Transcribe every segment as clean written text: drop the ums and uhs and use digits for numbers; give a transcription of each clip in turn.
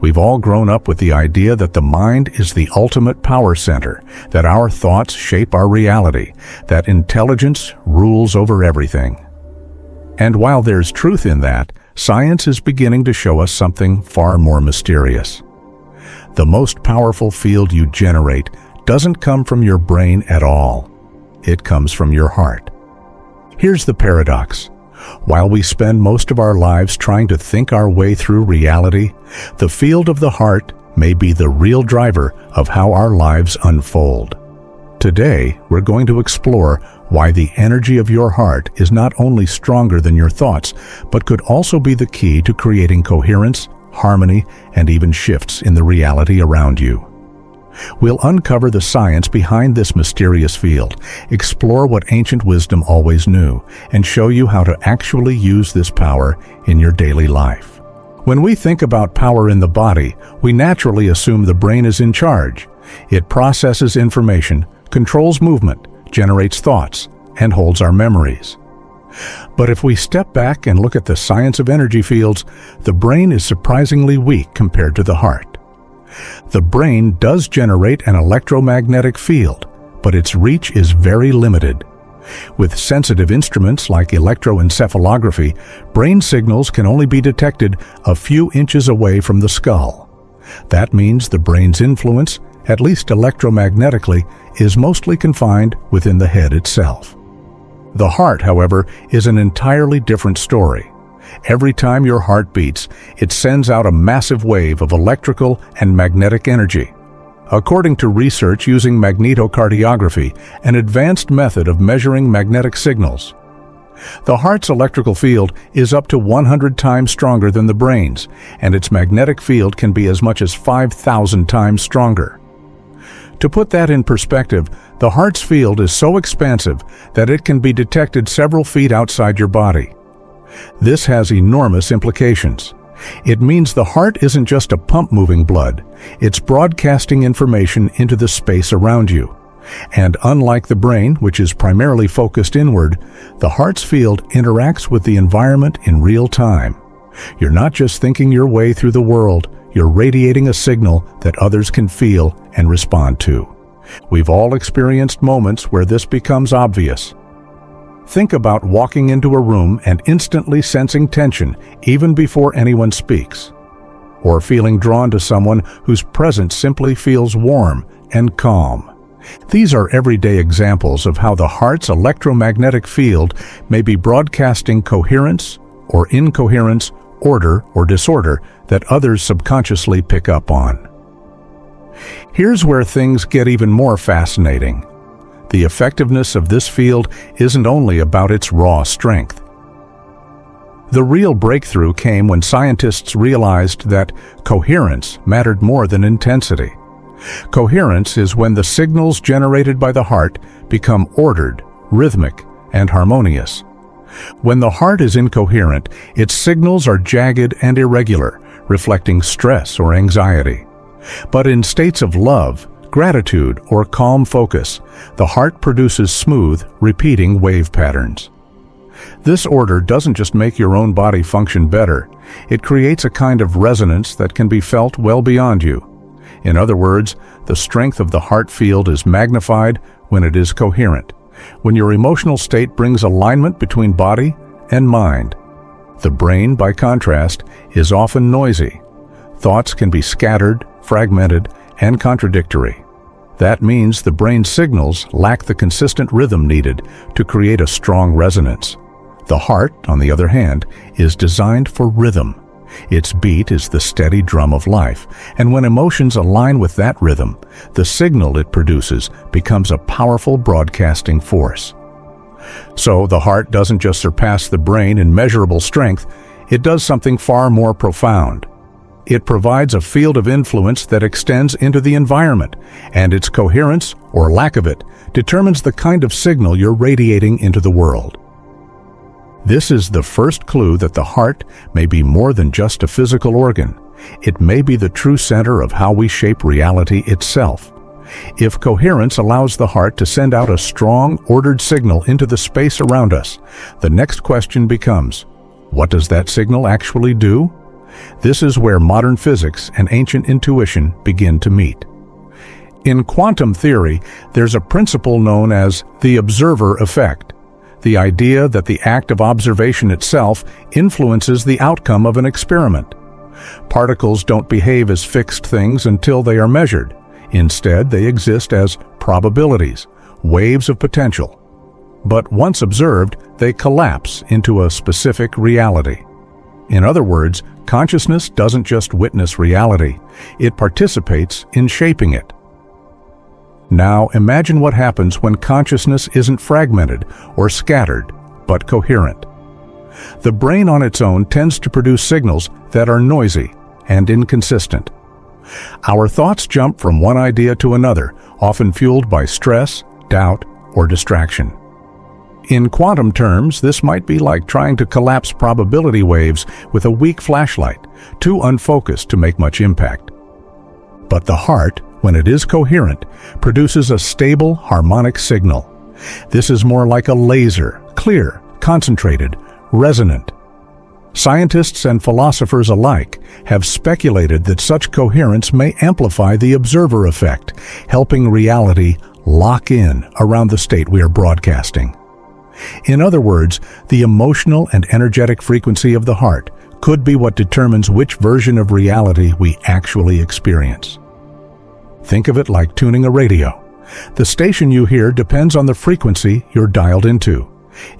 We've all grown up with the idea that the mind is the ultimate power center, that our thoughts shape our reality, that intelligence rules over everything. And while there's truth in that, science is beginning to show us something far more mysterious. The most powerful field you generate doesn't come from your brain at all. It comes from your heart. Here's the paradox. While we spend most of our lives trying to think our way through reality, the field of the heart may be the real driver of how our lives unfold. Today, we're going to explore why the energy of your heart is not only stronger than your thoughts, but could also be the key to creating coherence, harmony, and even shifts in the reality around you. We'll uncover the science behind this mysterious field, explore what ancient wisdom always knew, and show you how to actually use this power in your daily life. When we think about power in the body, we naturally assume the brain is in charge. It processes information, controls movement, generates thoughts, and holds our memories. But if we step back and look at the science of energy fields, the brain is surprisingly weak compared to the heart. The brain does generate an electromagnetic field, but its reach is very limited. With sensitive instruments like electroencephalography, brain signals can only be detected a few inches away from the skull. That means the brain's influence, at least electromagnetically, is mostly confined within the head itself. The heart, however, is an entirely different story. Every time your heart beats, it sends out a massive wave of electrical and magnetic energy. According to research using magnetocardiography, an advanced method of measuring magnetic signals, the heart's electrical field is up to 100 times stronger than the brain's, and its magnetic field can be as much as 5,000 times stronger. To put that in perspective, the heart's field is so expansive that it can be detected several feet outside your body. This has enormous implications. It means the heart isn't just a pump moving blood, it's broadcasting information into the space around you. And unlike the brain, which is primarily focused inward, the heart's field interacts with the environment in real time. You're not just thinking your way through the world, you're radiating a signal that others can feel and respond to. We've all experienced moments where this becomes obvious. Think about walking into a room and instantly sensing tension even before anyone speaks, or feeling drawn to someone whose presence simply feels warm and calm. These are everyday examples of how the heart's electromagnetic field may be broadcasting coherence or incoherence, order or disorder that others subconsciously pick up on. Here's where things get even more fascinating. The effectiveness of this field isn't only about its raw strength. The real breakthrough came when scientists realized that coherence mattered more than intensity. Coherence is when the signals generated by the heart become ordered, rhythmic, and harmonious. When the heart is incoherent, its signals are jagged and irregular, reflecting stress or anxiety. But in states of love, gratitude, or calm focus, the heart produces smooth, repeating wave patterns. This order doesn't just make your own body function better, it creates a kind of resonance that can be felt well beyond you. In other words, the strength of the heart field is magnified when it is coherent, when your emotional state brings alignment between body and mind. The brain, by contrast, is often noisy. Thoughts can be scattered, fragmented, and contradictory. That means the brain's signals lack the consistent rhythm needed to create a strong resonance. The heart, on the other hand, is designed for rhythm. Its beat is the steady drum of life, and when emotions align with that rhythm, the signal it produces becomes a powerful broadcasting force. So the heart doesn't just surpass the brain in measurable strength, it does something far more profound. It provides a field of influence that extends into the environment, and its coherence, or lack of it, determines the kind of signal you're radiating into the world. This is the first clue that the heart may be more than just a physical organ. It may be the true center of how we shape reality itself. If coherence allows the heart to send out a strong, ordered signal into the space around us, the next question becomes, what does that signal actually do? This is where modern physics and ancient intuition begin to meet. In quantum theory, there's a principle known as the observer effect, the idea that the act of observation itself influences the outcome of an experiment. Particles don't behave as fixed things until they are measured. Instead, they exist as probabilities, waves of potential. But once observed, they collapse into a specific reality. In other words, consciousness doesn't just witness reality, it participates in shaping it. Now imagine what happens when consciousness isn't fragmented or scattered, but coherent. The brain on its own tends to produce signals that are noisy and inconsistent. Our thoughts jump from one idea to another, often fueled by stress, doubt, or distraction. In quantum terms, this might be like trying to collapse probability waves with a weak flashlight, too unfocused to make much impact. But the heart, when it is coherent, produces a stable, harmonic signal. This is more like a laser, clear, concentrated, resonant. Scientists and philosophers alike have speculated that such coherence may amplify the observer effect, helping reality lock in around the state we are broadcasting. In other words, the emotional and energetic frequency of the heart could be what determines which version of reality we actually experience. Think of it like tuning a radio. The station you hear depends on the frequency you're dialed into.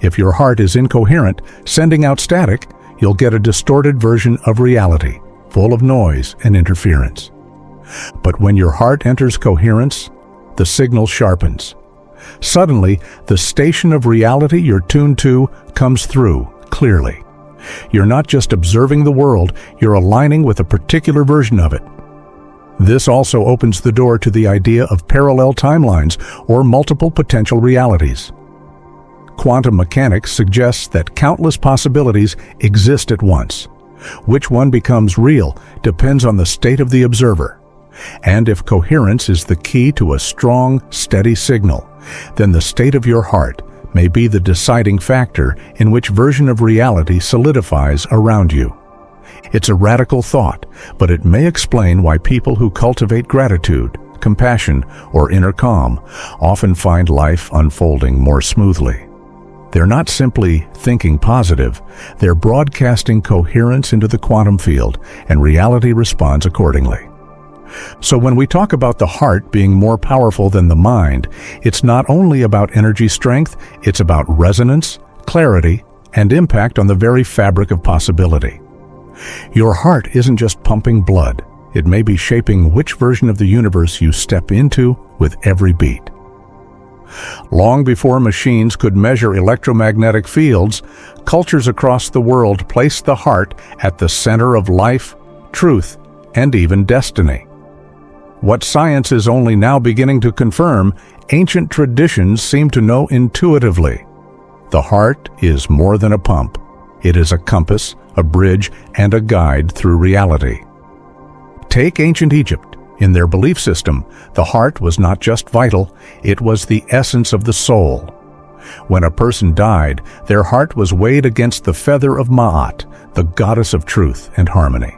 If your heart is incoherent, sending out static, you'll get a distorted version of reality, full of noise and interference. But when your heart enters coherence, the signal sharpens. Suddenly, the station of reality you're tuned to comes through clearly. You're not just observing the world, you're aligning with a particular version of it. This also opens the door to the idea of parallel timelines or multiple potential realities. Quantum mechanics suggests that countless possibilities exist at once. Which one becomes real depends on the state of the observer. And if coherence is the key to a strong, steady signal, then the state of your heart may be the deciding factor in which version of reality solidifies around you. It's a radical thought, but it may explain why people who cultivate gratitude, compassion, or inner calm often find life unfolding more smoothly. They're not simply thinking positive, they're broadcasting coherence into the quantum field, and reality responds accordingly. So when we talk about the heart being more powerful than the mind, it's not only about energy strength, it's about resonance, clarity, and impact on the very fabric of possibility. Your heart isn't just pumping blood, it may be shaping which version of the universe you step into with every beat. Long before machines could measure electromagnetic fields, cultures across the world placed the heart at the center of life, truth, and even destiny. What science is only now beginning to confirm, ancient traditions seem to know intuitively. The heart is more than a pump. It is a compass, a bridge, and a guide through reality. Take ancient Egypt. In their belief system, the heart was not just vital, it was the essence of the soul. When a person died, their heart was weighed against the feather of Ma'at, the goddess of truth and harmony.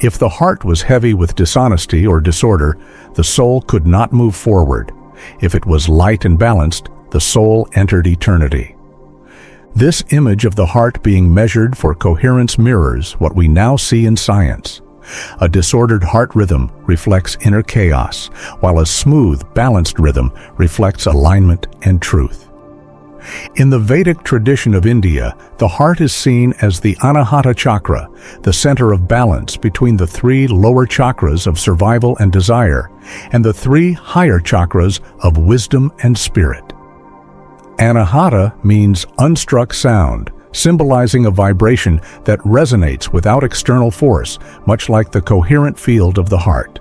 If the heart was heavy with dishonesty or disorder, the soul could not move forward. If it was light and balanced, the soul entered eternity. This image of the heart being measured for coherence mirrors what we now see in science. A disordered heart rhythm reflects inner chaos, while a smooth, balanced rhythm reflects alignment and truth. In the Vedic tradition of India, the heart is seen as the Anahata chakra, the center of balance between the three lower chakras of survival and desire, and the three higher chakras of wisdom and spirit. Anahata means unstruck sound, symbolizing a vibration that resonates without external force, much like the coherent field of the heart.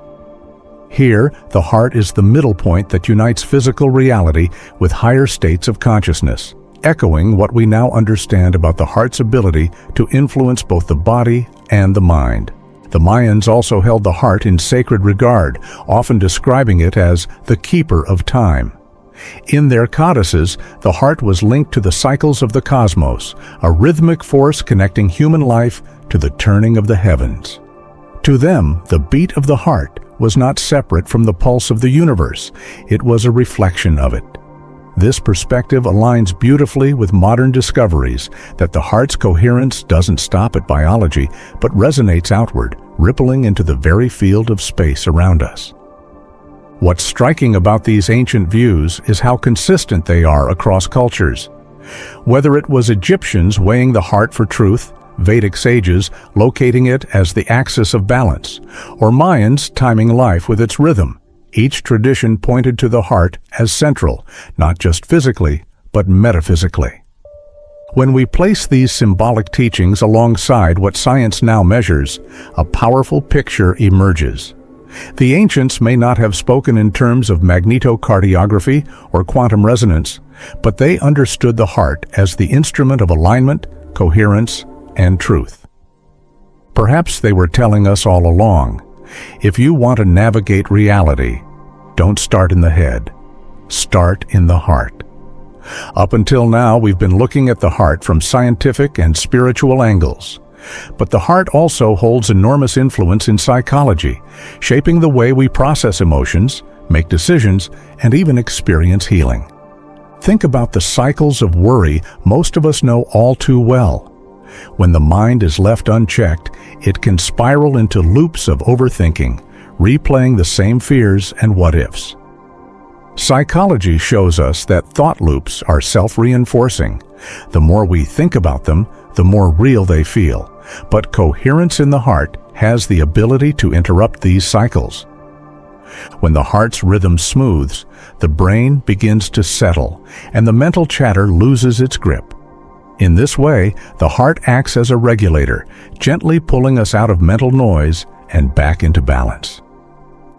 Here, the heart is the middle point that unites physical reality with higher states of consciousness, echoing what we now understand about the heart's ability to influence both the body and the mind. The Mayans also held the heart in sacred regard, often describing it as the keeper of time. In their codices, the heart was linked to the cycles of the cosmos, a rhythmic force connecting human life to the turning of the heavens. To them, the beat of the heart was not separate from the pulse of the universe. It was a reflection of it. This perspective aligns beautifully with modern discoveries that the heart's coherence doesn't stop at biology, but resonates outward, rippling into the very field of space around us. What's striking about these ancient views is how consistent they are across cultures. Whether it was Egyptians weighing the heart for truth, Vedic sages locating it as the axis of balance, or Mayans timing life with its rhythm, each tradition pointed to the heart as central, not just physically, but metaphysically. When we place these symbolic teachings alongside what science now measures, a powerful picture emerges. The ancients may not have spoken in terms of magnetocardiography or quantum resonance, but they understood the heart as the instrument of alignment, coherence, and truth. Perhaps they were telling us all along, if you want to navigate reality, don't start in the head, start in the heart. Up until now, we've been looking at the heart from scientific and spiritual angles. But the heart also holds enormous influence in psychology, shaping the way we process emotions, make decisions, and even experience healing. Think about the cycles of worry most of us know all too well. When the mind is left unchecked, it can spiral into loops of overthinking, replaying the same fears and what-ifs. Psychology shows us that thought loops are self-reinforcing. The more we think about them, the more real they feel. But coherence in the heart has the ability to interrupt these cycles. When the heart's rhythm smooths, the brain begins to settle, and the mental chatter loses its grip. In this way, the heart acts as a regulator, gently pulling us out of mental noise and back into balance.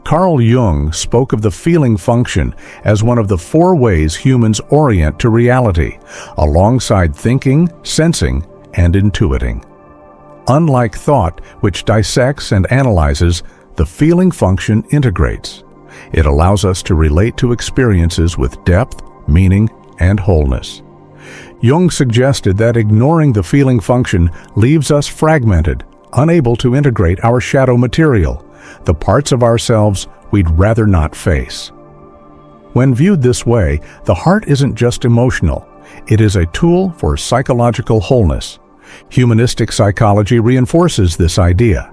Carl Jung spoke of the feeling function as one of the 4 ways humans orient to reality, alongside thinking, sensing, and intuiting. Unlike thought, which dissects and analyzes, the feeling function integrates. It allows us to relate to experiences with depth, meaning, and wholeness. Jung suggested that ignoring the feeling function leaves us fragmented, unable to integrate our shadow material, the parts of ourselves we'd rather not face. When viewed this way, the heart isn't just emotional. It is a tool for psychological wholeness. Humanistic psychology reinforces this idea.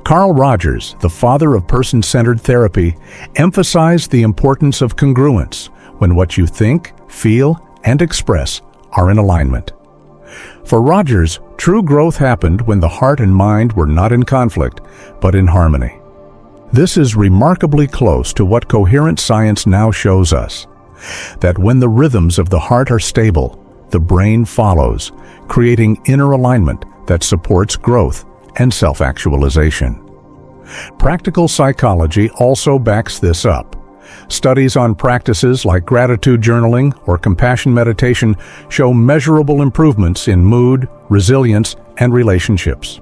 Carl Rogers, the father of person-centered therapy, emphasized the importance of congruence when what you think, feel, and express are in alignment. For Rogers, true growth happened when the heart and mind were not in conflict, but in harmony. This is remarkably close to what coherent science now shows us, that when the rhythms of the heart are stable, the brain follows, creating inner alignment that supports growth and self-actualization. Practical psychology also backs this up. Studies on practices like gratitude journaling or compassion meditation show measurable improvements in mood, resilience, and relationships.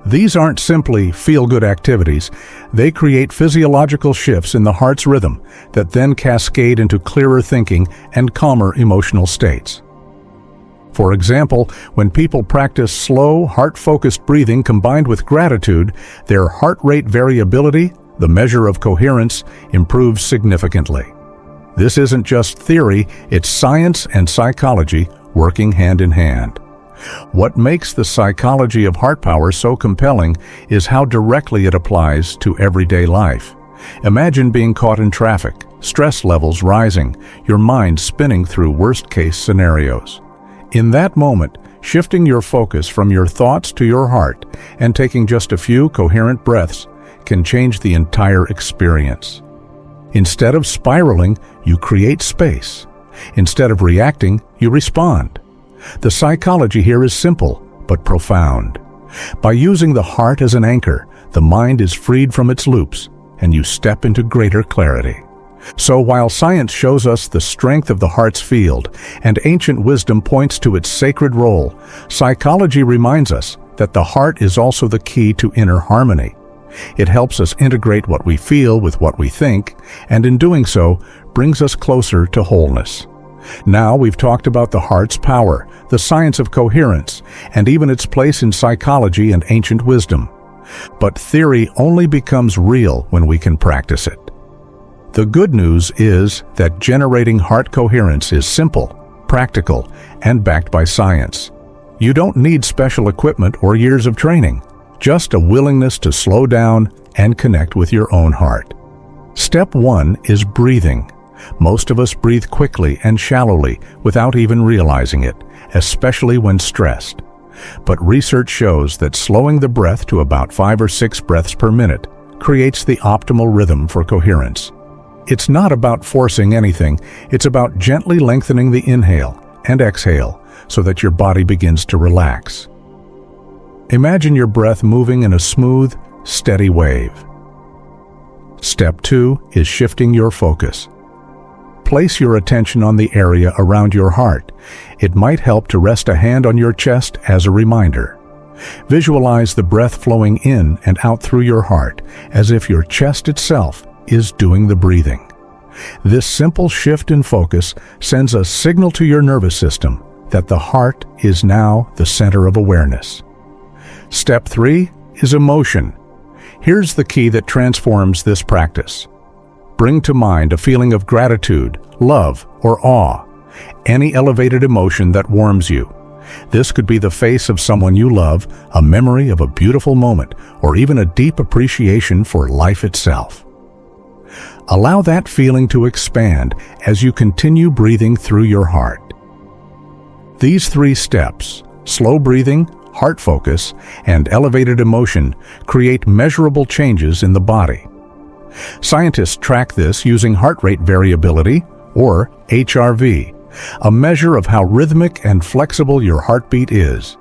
These aren't simply feel-good activities. They create physiological shifts in the heart's rhythm that then cascade into clearer thinking and calmer emotional states. For example, when people practice slow, heart-focused breathing combined with gratitude, their heart rate variability, the measure of coherence, improves significantly. This isn't just theory, it's science and psychology working hand in hand. What makes the psychology of heart power so compelling is how directly it applies to everyday life. Imagine being caught in traffic, stress levels rising, your mind spinning through worst-case scenarios. In that moment, shifting your focus from your thoughts to your heart and taking just a few coherent breaths can change the entire experience. Instead of spiraling, you create space. Instead of reacting, you respond. The psychology here is simple, but profound. By using the heart as an anchor, the mind is freed from its loops, and you step into greater clarity. So while science shows us the strength of the heart's field, and ancient wisdom points to its sacred role, psychology reminds us that the heart is also the key to inner harmony. It helps us integrate what we feel with what we think, and in doing so, brings us closer to wholeness. Now we've talked about the heart's power, the science of coherence, and even its place in psychology and ancient wisdom. But theory only becomes real when we can practice it. The good news is that generating heart coherence is simple, practical, and backed by science. You don't need special equipment or years of training, just a willingness to slow down and connect with your own heart. Step 1 is breathing. Most of us breathe quickly and shallowly without even realizing it, especially when stressed. But research shows that slowing the breath to about 5 or 6 breaths per minute creates the optimal rhythm for coherence. It's not about forcing anything, it's about gently lengthening the inhale and exhale so that your body begins to relax. Imagine your breath moving in a smooth, steady wave. Step 2 is shifting your focus. Place your attention on the area around your heart. It might help to rest a hand on your chest as a reminder. Visualize the breath flowing in and out through your heart, as if your chest itself is doing the breathing. This simple shift in focus sends a signal to your nervous system that the heart is now the center of awareness. Step 3 is emotion. Here's the key that transforms this practice. Bring to mind a feeling of gratitude, love, or awe, any elevated emotion that warms you. This could be the face of someone you love, a memory of a beautiful moment, or even a deep appreciation for life itself. Allow that feeling to expand as you continue breathing through your heart. These 3 steps, slow breathing, heart focus, and elevated emotion, create measurable changes in the body. Scientists track this using heart rate variability, or HRV, a measure of how rhythmic and flexible your heartbeat is.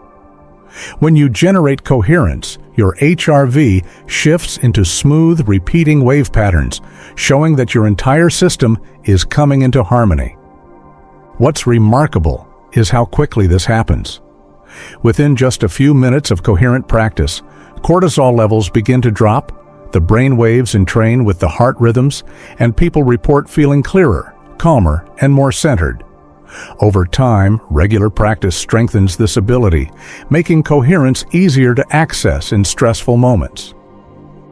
When you generate coherence, your HRV shifts into smooth, repeating wave patterns, showing that your entire system is coming into harmony. What's remarkable is how quickly this happens. Within just a few minutes of coherent practice, cortisol levels begin to drop, the brain waves entrain with the heart rhythms, and people report feeling clearer, calmer, and more centered. Over time, regular practice strengthens this ability, making coherence easier to access in stressful moments.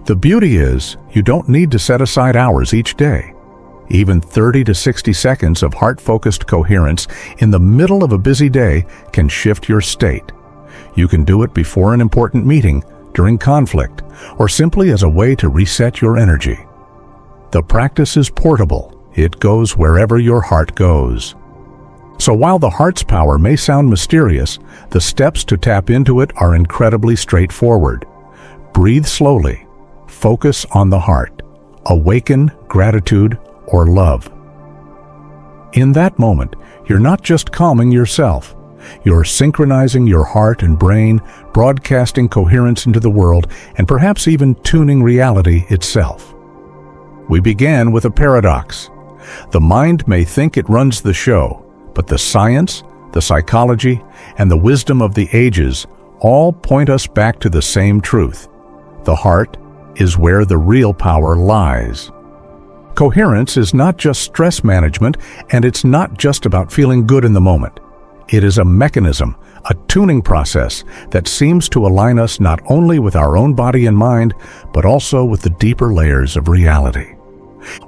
The beauty is, you don't need to set aside hours each day. Even 30 to 60 seconds of heart-focused coherence in the middle of a busy day can shift your state. You can do it before an important meeting, during conflict, or simply as a way to reset your energy. The practice is portable. It goes wherever your heart goes. So while the heart's power may sound mysterious, the steps to tap into it are incredibly straightforward. Breathe slowly. Focus on the heart. Awaken gratitude or love. In that moment, you're not just calming yourself. You're synchronizing your heart and brain, broadcasting coherence into the world, and perhaps even tuning reality itself. We began with a paradox. The mind may think it runs the show, but the science, the psychology, and the wisdom of the ages all point us back to the same truth. The heart is where the real power lies. Coherence is not just stress management, and it's not just about feeling good in the moment. It is a mechanism, a tuning process that seems to align us not only with our own body and mind, but also with the deeper layers of reality.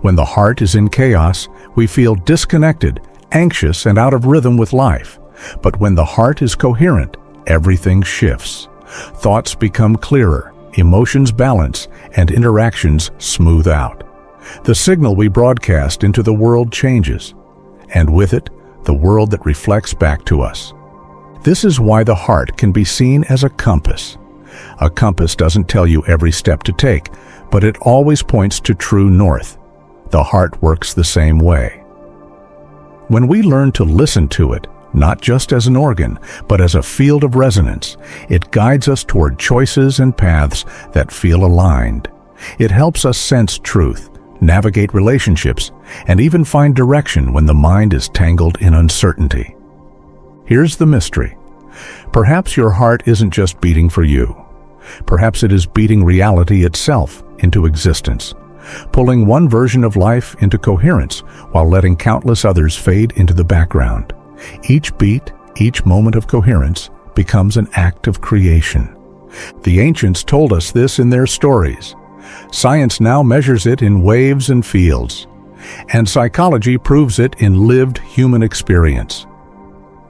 When the heart is in chaos, we feel disconnected, anxious, and out of rhythm with life. But when the heart is coherent, everything shifts. Thoughts become clearer, emotions balance, and interactions smooth out. The signal we broadcast into the world changes, and with it, the world that reflects back to us. This is why the heart can be seen as a compass. A compass doesn't tell you every step to take, but it always points to true north. The heart works the same way. When we learn to listen to it, not just as an organ, but as a field of resonance, it guides us toward choices and paths that feel aligned. It helps us sense truth, navigate relationships, and even find direction when the mind is tangled in uncertainty. Here's the mystery. Perhaps your heart isn't just beating for you. Perhaps it is beating reality itself into existence, pulling one version of life into coherence while letting countless others fade into the background. Each beat, each moment of coherence becomes an act of creation. The ancients told us this in their stories. Science now measures it in waves and fields, and psychology proves it in lived human experience.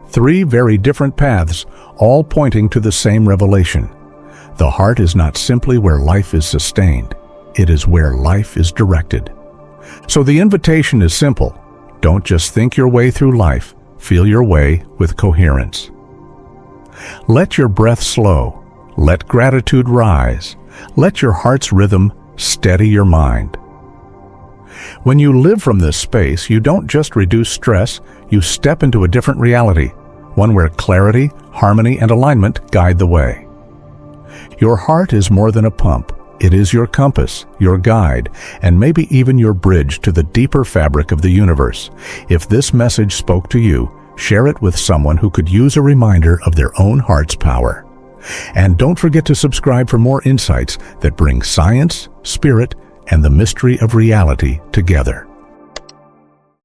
Three very different paths, all pointing to the same revelation. The heart is not simply where life is sustained, it is where life is directed. So the invitation is simple. Don't just think your way through life, feel your way with coherence. Let your breath slow, let gratitude rise, let your heart's rhythm steady your mind. When you live from this space, you don't just reduce stress, you step into a different reality, one where clarity, harmony, and alignment guide the way. Your heart is more than a pump. It is your compass, your guide, and maybe even your bridge to the deeper fabric of the universe. If this message spoke to you, share it with someone who could use a reminder of their own heart's power. And don't forget to subscribe for more insights that bring science, spirit, and the mystery of reality together.